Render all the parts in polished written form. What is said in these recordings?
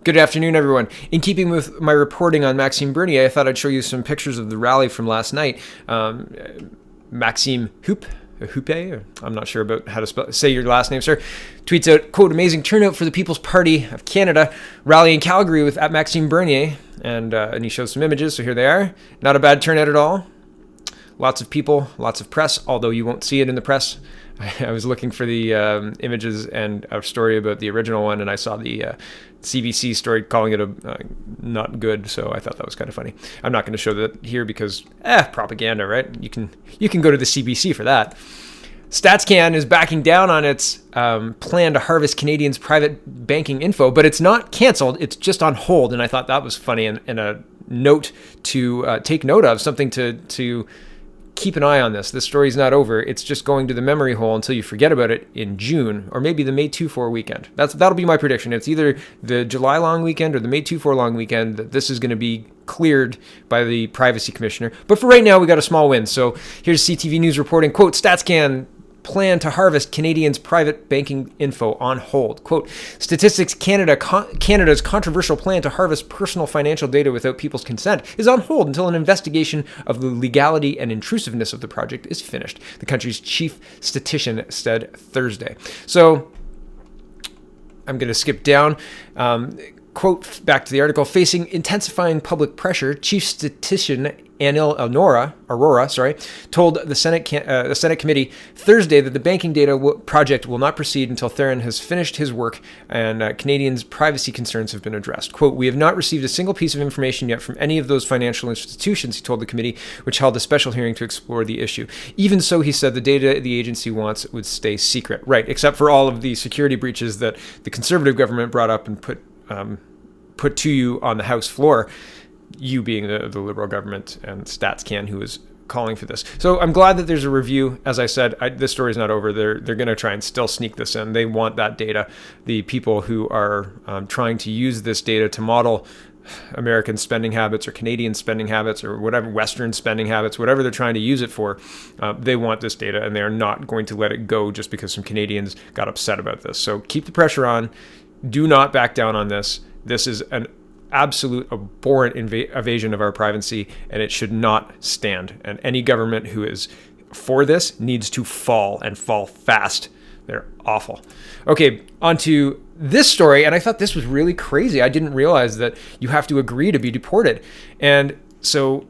Good afternoon, everyone. In keeping with my reporting on Maxime Bernier, I thought I'd show you some pictures of the rally from last night. Maxime Houpe, I'm not sure about how to say your last name, sir, tweets out, quote, amazing turnout for the People's Party of Canada, rally in Calgary at Maxime Bernier, and he shows some images, so here they are. Not a bad turnout at all. Lots of people, lots of press, although you won't see it in the press. I was looking for the images and a story about the original one, and I saw the CBC story calling it not good, so I thought that was kind of funny. I'm not going to show that here because propaganda, right? You can go to the CBC for that. StatsCan is backing down on its plan to harvest Canadians' private banking info, but it's not canceled. It's just on hold, and I thought that was funny and a note to take note of, something to keep an eye on this. This story's not over. It's just going to the memory hole until you forget about it in June, or maybe the May 2-4 weekend. That'll be my prediction. It's either the July long weekend or the May 2-4 long weekend that this is going to be cleared by the privacy commissioner. But for right now, we got a small win. So here's CTV News reporting, quote, StatsCan plan to harvest Canadians' private banking info on hold. Quote, Statistics Canada's controversial plan to harvest personal financial data without people's consent is on hold until an investigation of the legality and intrusiveness of the project is finished, the country's chief statistician said Thursday. So I'm going to skip down. Quote, back to the article, facing intensifying public pressure, Chief Statistician Anil Arora, told the Senate committee Thursday that the banking data project will not proceed until Theron has finished his work and Canadians' privacy concerns have been addressed. Quote, we have not received a single piece of information yet from any of those financial institutions, he told the committee, which held a special hearing to explore the issue. Even so, he said the data the agency wants would stay secret. Right, except for all of the security breaches that the Conservative government brought up and put to you on the House floor, you being the Liberal government and StatsCan who is calling for this. So I'm glad that there's a review. As I said, this story is not over. They're going to try and still sneak this in. They want that data. The people who are trying to use this data to model American spending habits or Canadian spending habits or whatever, Western spending habits, whatever they're trying to use it for, they want this data and they're not going to let it go just because some Canadians got upset about this. So keep the pressure on. Do not back down on this. This is an absolute abhorrent invasion of our privacy, and it should not stand. And any government who is for this needs to fall, and fall fast. They're awful. Okay, on to this story, and I thought this was really crazy. I didn't realize that you have to agree to be deported. And so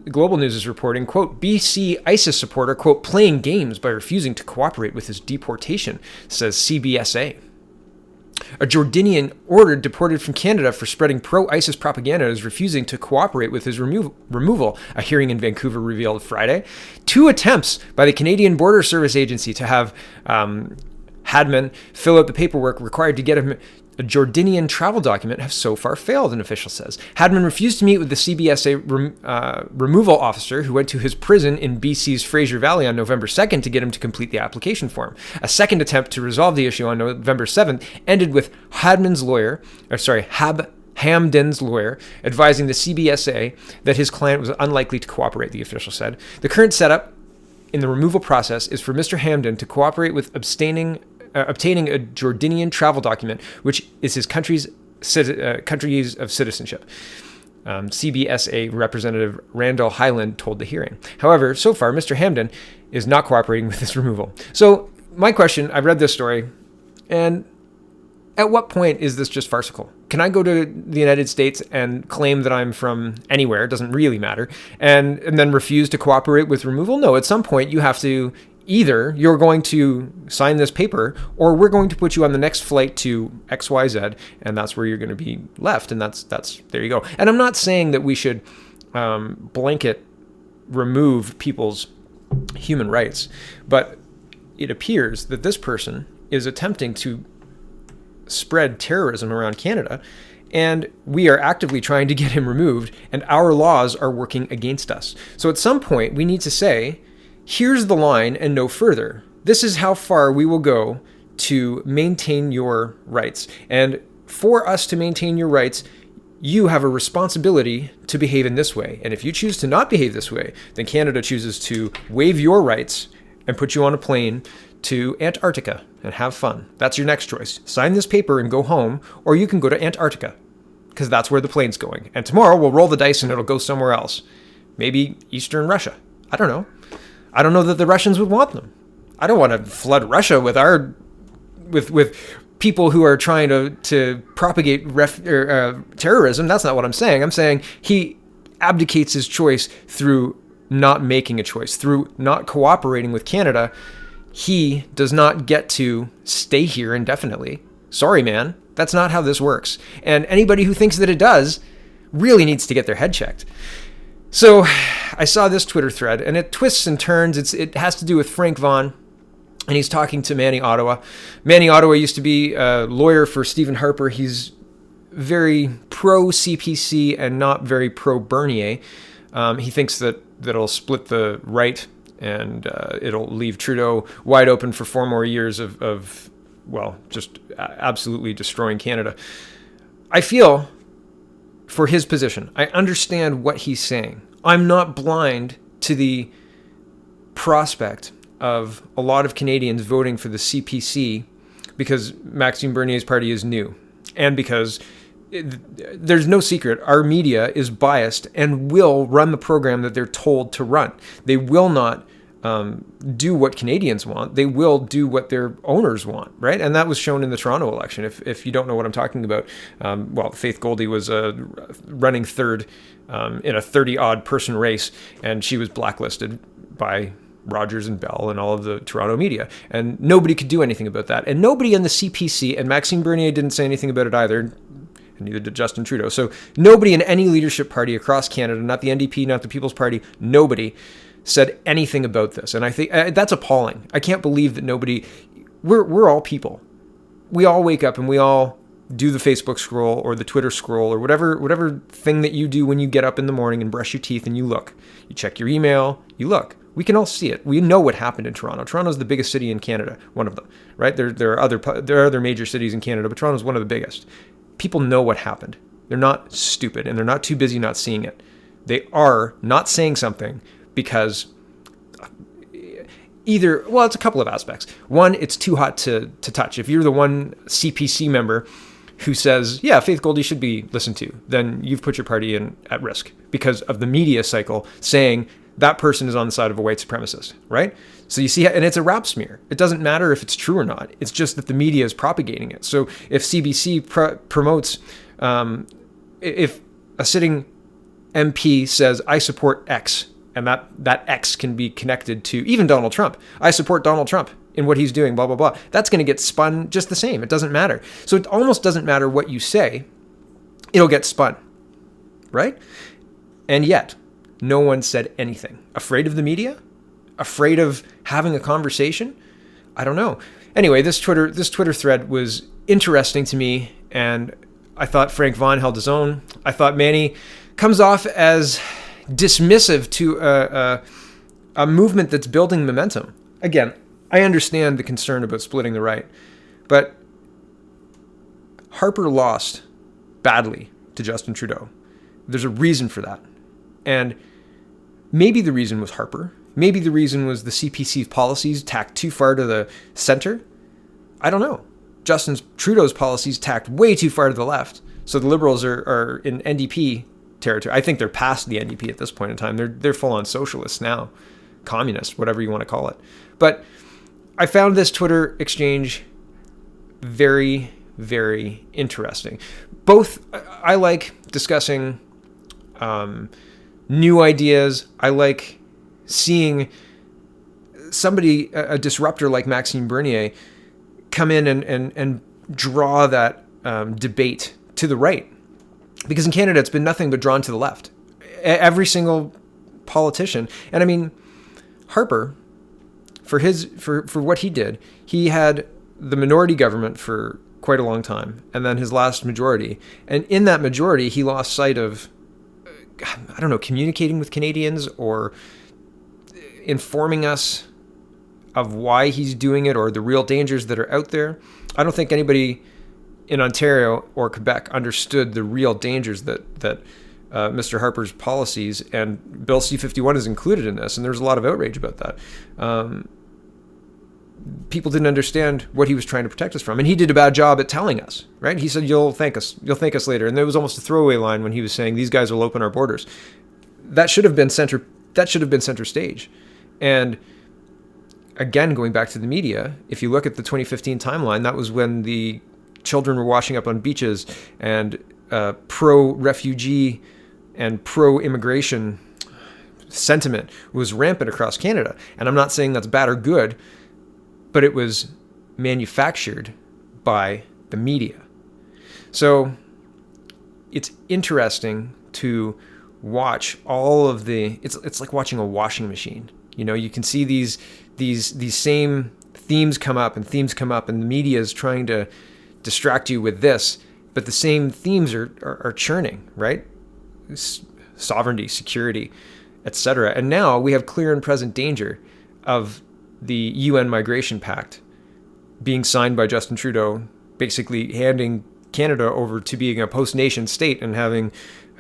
Global News is reporting, quote, BC ISIS supporter, quote, playing games by refusing to cooperate with his deportation, says CBSA. A Jordanian ordered deported from Canada for spreading pro-ISIS propaganda is refusing to cooperate with his removal, a hearing in Vancouver revealed Friday. 2 attempts by the Canadian Border Service Agency to have Hadman fill out the paperwork required to get him a Jordanian travel document have so far failed, an official says. Hadman refused to meet with the CBSA removal officer who went to his prison in BC's Fraser Valley on November 2nd to get him to complete the application form. A second attempt to resolve the issue on November 7th ended with Hamden's lawyer advising the CBSA that his client was unlikely to cooperate, the official said. The current setup in the removal process is for Mr. Hamden to cooperate with obtaining a Jordanian travel document, which is his countries of citizenship. CBSA Representative Randall Hyland told the hearing. However, so far, Mr. Hamden is not cooperating with this removal. So my question, I've read this story, and at what point is this just farcical? Can I go to the United States and claim that I'm from anywhere, it doesn't really matter, and then refuse to cooperate with removal? No, at some point you have to either you're going to sign this paper or we're going to put you on the next flight to XYZ, and that's where you're going to be left. And that's there you go. And I'm not saying that we should blanket remove people's human rights, but it appears that this person is attempting to spread terrorism around Canada, and we are actively trying to get him removed, and our laws are working against us. So at some point we need to say, here's the line and no further. This is how far we will go to maintain your rights. And for us to maintain your rights, you have a responsibility to behave in this way. And if you choose to not behave this way, then Canada chooses to waive your rights and put you on a plane to Antarctica and have fun. That's your next choice. Sign this paper and go home, or you can go to Antarctica, because that's where the plane's going. And tomorrow we'll roll the dice and it'll go somewhere else. Maybe Eastern Russia. I don't know. I don't know that the Russians would want them. I don't want to flood Russia with people who are trying to propagate terrorism. That's not what I'm saying. I'm saying he abdicates his choice through not making a choice, through not cooperating with Canada. He does not get to stay here indefinitely. Sorry, man. That's not how this works. And anybody who thinks that it does really needs to get their head checked. So I saw this Twitter thread, and it twists and turns. It has to do with Frank Vaughan, and he's talking to Manny, Ottawa. Manny, Ottawa used to be a lawyer for Stephen Harper. He's very pro-CPC and not very pro-Bernier. He thinks that it'll split the right, and it'll leave Trudeau wide open for 4 more years of just absolutely destroying Canada. I feel for his position. I understand what he's saying. I'm not blind to the prospect of a lot of Canadians voting for the CPC because Maxime Bernier's party is new, and because there's no secret, our media is biased and will run the program that they're told to run. They will not do what Canadians want. They will do what their owners want, right? And that was shown in the Toronto election. If you don't know what I'm talking about, Faith Goldie was running third in a 30-odd person race, and she was blacklisted by Rogers and Bell and all of the Toronto media, and nobody could do anything about that. And nobody in the CPC, and Maxime Bernier didn't say anything about it either, and neither did Justin Trudeau. So nobody in any leadership party across Canada, not the NDP, not the People's Party, nobody said anything about this. And I think that's appalling. I can't believe that nobody... We're all people. We all wake up and we all do the Facebook scroll or the Twitter scroll or whatever thing that you do when you get up in the morning and brush your teeth and you look. You check your email, you look. We can all see it. We know what happened in Toronto. Toronto's the biggest city in Canada, one of them, right? There are other major cities in Canada, but Toronto's one of the biggest. People know what happened. They're not stupid, and they're not too busy not seeing it. They are not saying something because it's a couple of aspects. One, it's too hot to touch. If you're the one CPC member who says, yeah, Faith Goldie should be listened to, then you've put your party at risk because of the media cycle saying that person is on the side of a white supremacist, right? So you see, and it's a rap smear. It doesn't matter if it's true or not. It's just that the media is propagating it. So if CBC promotes, if a sitting MP says, I support X, and that X can be connected to even Donald Trump. I support Donald Trump in what he's doing, blah, blah, blah. That's going to get spun just the same. It doesn't matter. So it almost doesn't matter what you say. It'll get spun, right? And yet, no one said anything. Afraid of the media? Afraid of having a conversation? I don't know. Anyway, this Twitter thread was interesting to me, and I thought Frank Vaughan held his own. I thought Manny comes off as dismissive to a movement that's building momentum. Again, I understand the concern about splitting the right, but Harper lost badly to Justin Trudeau. There's a reason for that. And maybe the reason was Harper. Maybe the reason was the CPC's policies tacked too far to the center. I don't know. Trudeau's policies tacked way too far to the left. So the Liberals are in NDP territory. I think they're past the NDP at this point in time. They're full-on socialists now. Communist, whatever you want to call it. But I found this Twitter exchange very, very interesting. Both, I like discussing new ideas. I like seeing somebody, a disruptor like Maxime Bernier, come in and draw that debate to the right. Because in Canada, it's been nothing but drawn to the left. Every single politician. And I mean, Harper, for what he did, he had the minority government for quite a long time, and then his last majority. And in that majority, he lost sight of, I don't know, communicating with Canadians or informing us of why he's doing it or the real dangers that are out there. I don't think anybody in Ontario or Quebec understood the real dangers that Mr. Harper's policies, and Bill C-51 is included in this, and there's a lot of outrage about that. people didn't understand what he was trying to protect us from. And he did a bad job at telling us, right? He said, you'll thank us later. And there was almost a throwaway line when he was saying, these guys will open our borders. That should have been center stage. And again, going back to the media, if you look at the 2015 timeline, that was when the children were washing up on beaches, and pro-refugee and pro-immigration sentiment was rampant across Canada. And I'm not saying that's bad or good, but it was manufactured by the media. So it's interesting to watch all of the, it's like watching a washing machine. You know, you can see these same themes come up, and the media is trying to distract you with this, but the same themes are churning, right? Sovereignty, security, etc. And now we have clear and present danger of the UN Migration Pact being signed by Justin Trudeau, basically handing Canada over to being a post-nation state and having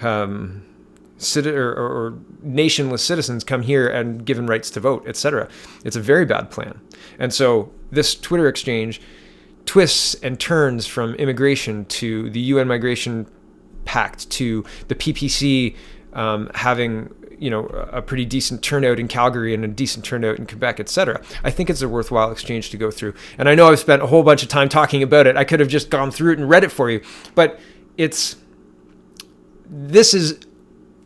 or nationless citizens come here and given rights to vote, etc. It's a very bad plan. And so this Twitter exchange twists and turns from immigration to the UN Migration Pact to the PPC having, you know, a pretty decent turnout in Calgary and a decent turnout in Quebec, etc. I think it's a worthwhile exchange to go through. And I know I've spent a whole bunch of time talking about it. I could have just gone through it and read it for you, but this is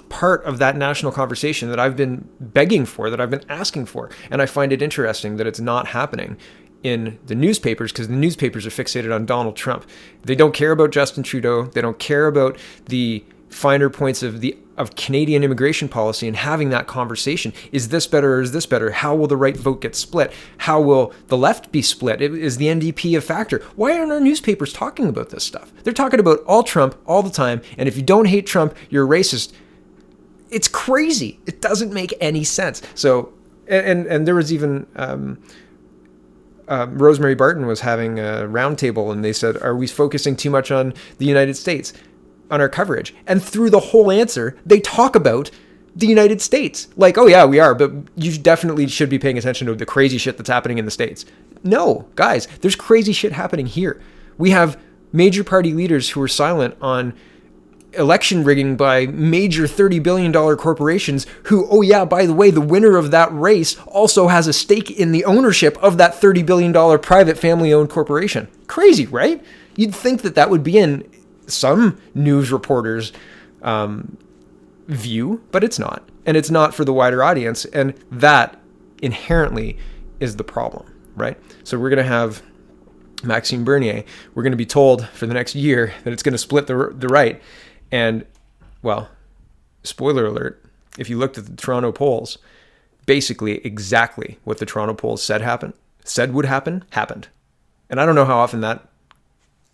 part of that national conversation that I've been begging for, that I've been asking for. And I find it interesting that it's not happening in the newspapers, because the newspapers are fixated on Donald Trump. They don't care about Justin Trudeau. They don't care about the finer points of Canadian immigration policy and having that conversation. Is this better or is this better? How will the right vote get split? How will the left be split? Is the NDP a factor? Why aren't our newspapers talking about this stuff? They're talking about all Trump all the time. And if you don't hate Trump, you're a racist. It's crazy. It doesn't make any sense. So, and there was even Rosemary Barton was having a roundtable, and they said, are we focusing too much on the United States on our coverage? And through the whole answer, they talk about the United States. Like, oh yeah, we are, but you definitely should be paying attention to the crazy shit that's happening in the States. No, guys, there's crazy shit happening here. We have major party leaders who are silent on election rigging by major $30 billion corporations who, oh yeah, by the way, the winner of that race also has a stake in the ownership of that $30 billion private family-owned corporation. Crazy, right? You'd think that would be in some news reporters' view, but it's not. And it's not for the wider audience. And that inherently is the problem, right? So we're going to have Maxime Bernier. We're going to be told for the next year that it's going to split the right. And, well, spoiler alert, if you looked at the Toronto polls, basically exactly what the Toronto polls said would happen, happened. And I don't know how often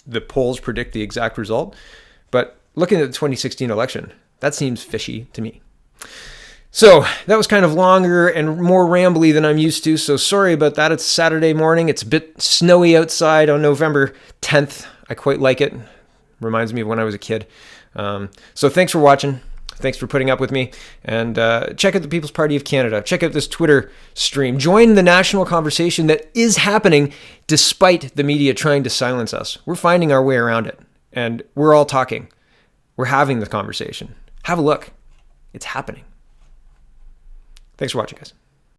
the polls predict the exact result, but looking at the 2016 election, that seems fishy to me. So that was kind of longer and more rambly than I'm used to, so sorry about that. It's Saturday morning. It's a bit snowy outside on November 10th. I quite like it. Reminds me of when I was a kid. So thanks for watching. Thanks for putting up with me. And check out the People's Party of Canada. Check out this Twitter stream. Join the national conversation that is happening despite the media trying to silence us. We're finding our way around it. And we're all talking. We're having the conversation. Have a look. It's happening. Thanks for watching, guys.